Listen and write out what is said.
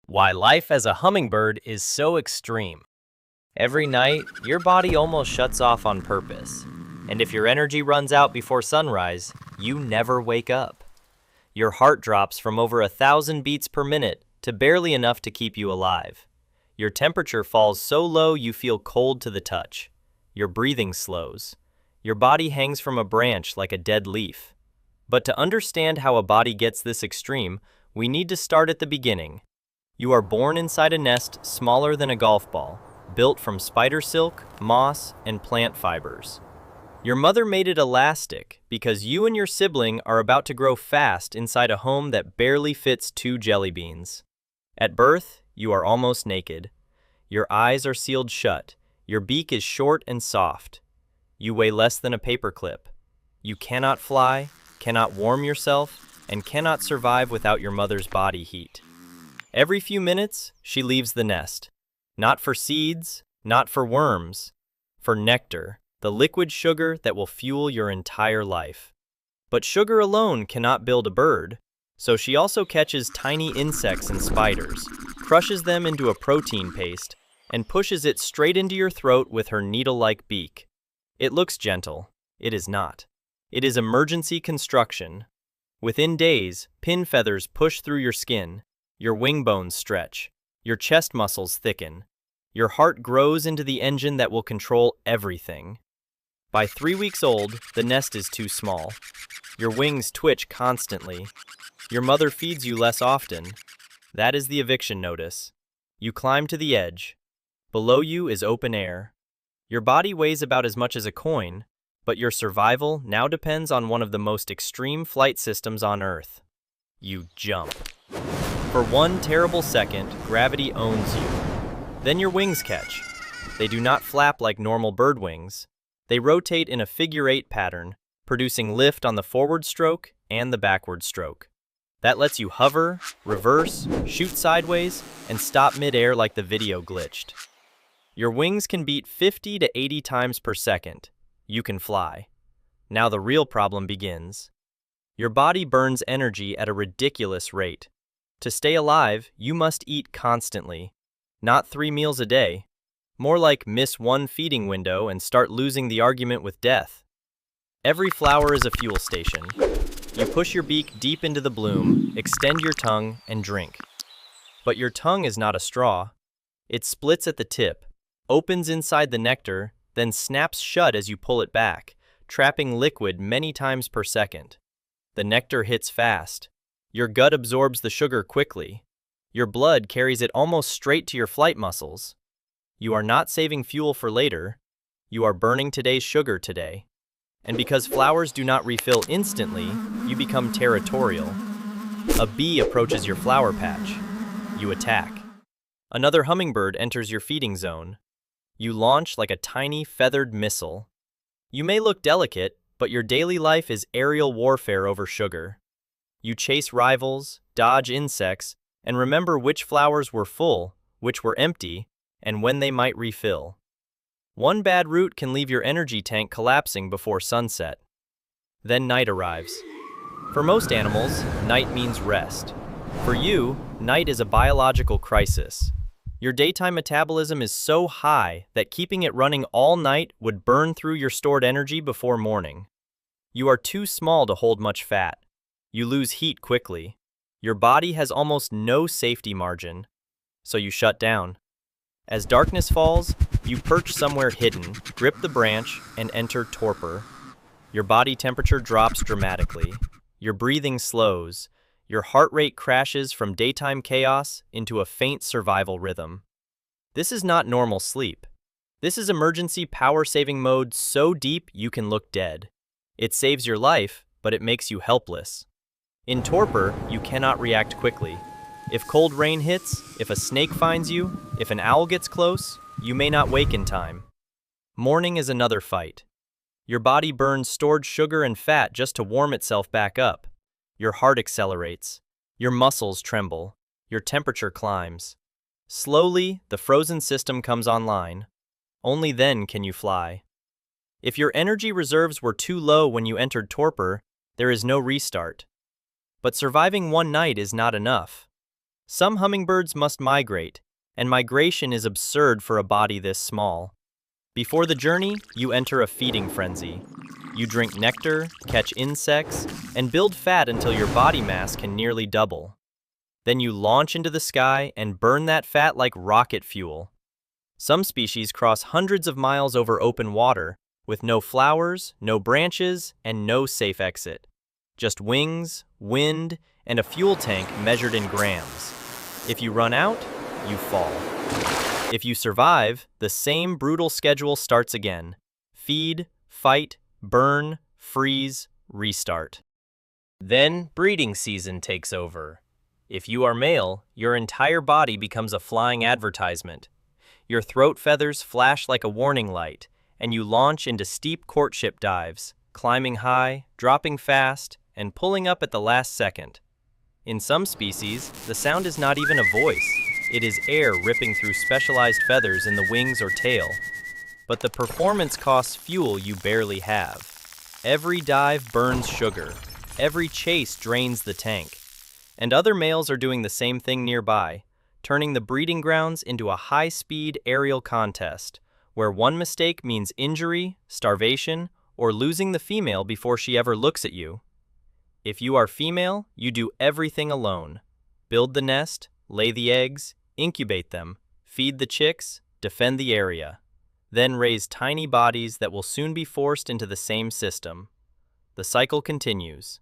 Why life as a hummingbird is so extreme. Every night, your body almost shuts off on purpose. And if your energy runs out before sunrise, you never wake up. Your heart drops from over 1,000 beats per minute to barely enough to keep you alive. Your temperature falls so low you feel cold to the touch. Your breathing slows. Your body hangs from a branch like a dead leaf. But to understand how a body gets this extreme, we need to start at the beginning. You are born inside a nest smaller than a golf ball, built from spider silk, moss, and plant fibers. Your mother made it elastic because you and your sibling are about to grow fast inside a home that barely fits 2 jelly beans. At birth, you are almost naked. Your eyes are sealed shut. Your beak is short and soft. You weigh less than a paperclip. You cannot fly, cannot warm yourself, and cannot survive without your mother's body heat. Every few minutes, she leaves the nest. Not for seeds, not for worms, for nectar, the liquid sugar that will fuel your entire life. But sugar alone cannot build a bird, so she also catches tiny insects and spiders, crushes them into a protein paste, and pushes it straight into your throat with her needle-like beak. It looks gentle. It is not. It is emergency construction. Within days, pin feathers push through your skin. Your wing bones stretch. Your chest muscles thicken. Your heart grows into the engine that will control everything. By 3 weeks old, the nest is too small. Your wings twitch constantly. Your mother feeds you less often. That is the eviction notice. You climb to the edge. Below you is open air. Your body weighs about as much as a coin, but your survival now depends on one of the most extreme flight systems on Earth. You jump. For 1 terrible second, gravity owns you. Then your wings catch. They do not flap like normal bird wings. They rotate in a figure-8 pattern, producing lift on the forward stroke and the backward stroke. That lets you hover, reverse, shoot sideways, and stop mid-air like the video glitched. Your wings can beat 50 to 80 times per second. You can fly. Now the real problem begins. Your body burns energy at a ridiculous rate. To stay alive, you must eat constantly. Not 3 meals a day. More like miss 1 feeding window and start losing the argument with death. Every flower is a fuel station. You push your beak deep into the bloom, extend your tongue, and drink. But your tongue is not a straw. It splits at the tip, opens inside the nectar, then snaps shut as you pull it back, trapping liquid many times per second. The nectar hits fast. Your gut absorbs the sugar quickly. Your blood carries it almost straight to your flight muscles. You are not saving fuel for later. You are burning today's sugar today. And because flowers do not refill instantly, you become territorial. A bee approaches your flower patch. You attack. Another hummingbird enters your feeding zone. You launch like a tiny feathered missile. You may look delicate, but your daily life is aerial warfare over sugar. You chase rivals, dodge insects, and remember which flowers were full, which were empty, and when they might refill. One bad route can leave your energy tank collapsing before sunset. Then night arrives. For most animals, night means rest. For you, night is a biological crisis. Your daytime metabolism is so high that keeping it running all night would burn through your stored energy before morning. You are too small to hold much fat. You lose heat quickly. Your body has almost no safety margin, so you shut down. As darkness falls, you perch somewhere hidden, grip the branch, and enter torpor. Your body temperature drops dramatically. Your breathing slows. Your heart rate crashes from daytime chaos into a faint survival rhythm. This is not normal sleep. This is emergency power-saving mode so deep you can look dead. It saves your life, but it makes you helpless. In torpor, you cannot react quickly. If cold rain hits, if a snake finds you, if an owl gets close, you may not wake in time. Morning is another fight. Your body burns stored sugar and fat just to warm itself back up. Your heart accelerates. Your muscles tremble. Your temperature climbs. Slowly, the frozen system comes online. Only then can you fly. If your energy reserves were too low when you entered torpor, there is no restart. But surviving one night is not enough. Some hummingbirds must migrate, and migration is absurd for a body this small. Before the journey, you enter a feeding frenzy. You drink nectar, catch insects, and build fat until your body mass can nearly double. Then you launch into the sky and burn that fat like rocket fuel. Some species cross hundreds of miles over open water, with no flowers, no branches, and no safe exit. Just wings, wind, and a fuel tank measured in grams. If you run out, you fall. If you survive, the same brutal schedule starts again. Feed, fight, burn, freeze, restart. Then breeding season takes over. If you are male, your entire body becomes a flying advertisement. Your throat feathers flash like a warning light, and you launch into steep courtship dives, climbing high, dropping fast, and pulling up at the last second. In some species, the sound is not even a voice. It is air ripping through specialized feathers in the wings or tail. But the performance costs fuel you barely have. Every dive burns sugar. Every chase drains the tank. And other males are doing the same thing nearby, turning the breeding grounds into a high-speed aerial contest, where one mistake means injury, starvation, or losing the female before she ever looks at you. If you are female, you do everything alone. Build the nest, lay the eggs, incubate them, feed the chicks, defend the area. Then raise tiny bodies that will soon be forced into the same system. The cycle continues.